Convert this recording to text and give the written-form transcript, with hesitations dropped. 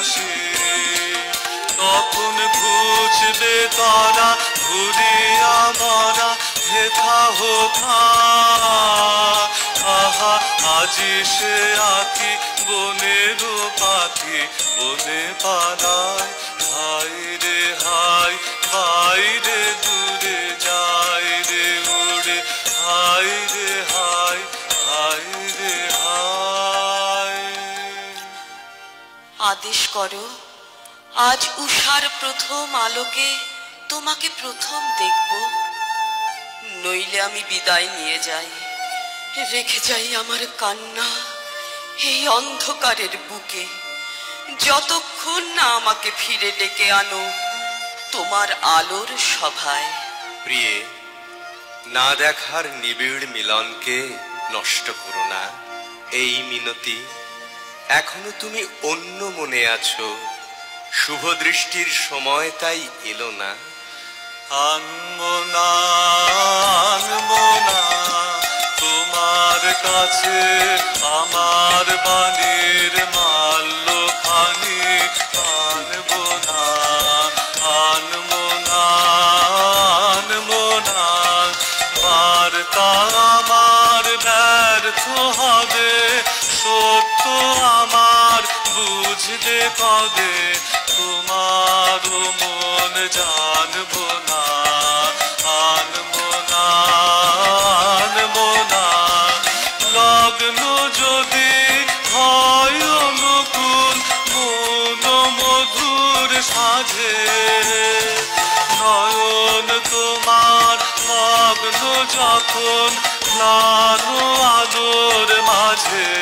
আসে, তখন ঘুচবে তারা ঘুরিয়া মরা হেথা হোথা। আহা আজি সে আঁকি বনের পাখি বনে পালায়, হায় রে হায় বাইরে দূরে যায় রে উড়ে, হায় রে হায় হায় রে হায়। আদেশ করো আজ উষার প্রথম আলোকে তোমাকে প্রথম দেখব, নইলে আমি বিদায় নিয়ে যাই, রেখে যাই আমার কান্না এই অন্ধকারের বুকে, যতক্ষণ না আমাকে ফিরে ডেকে আনো তোমার আলোর সভায়। প্রিয়ে, না দেখার নিবিড় মিলনকে নষ্ট করো না, এই মিনতি। এখনো তুমি অন্য মনে আছো, শুভ দৃষ্টির সময় তাই এলো না। আনবো না আনবো না তোমার কাছে আমার বাণীর মাল্যখানি, আনবো না আনবো না আনবো না, বার্তা আমার ব্যর্থ হবে, সত্য আমার বুঝবে কবে, তোমার মন জানবো না আনবো না আনবো না। লগ্ন যদি হয় অনুকূল মন মধুর সাজে, নয়ন তোমার মগ্ন যখন প্লান আলোর মাঝে,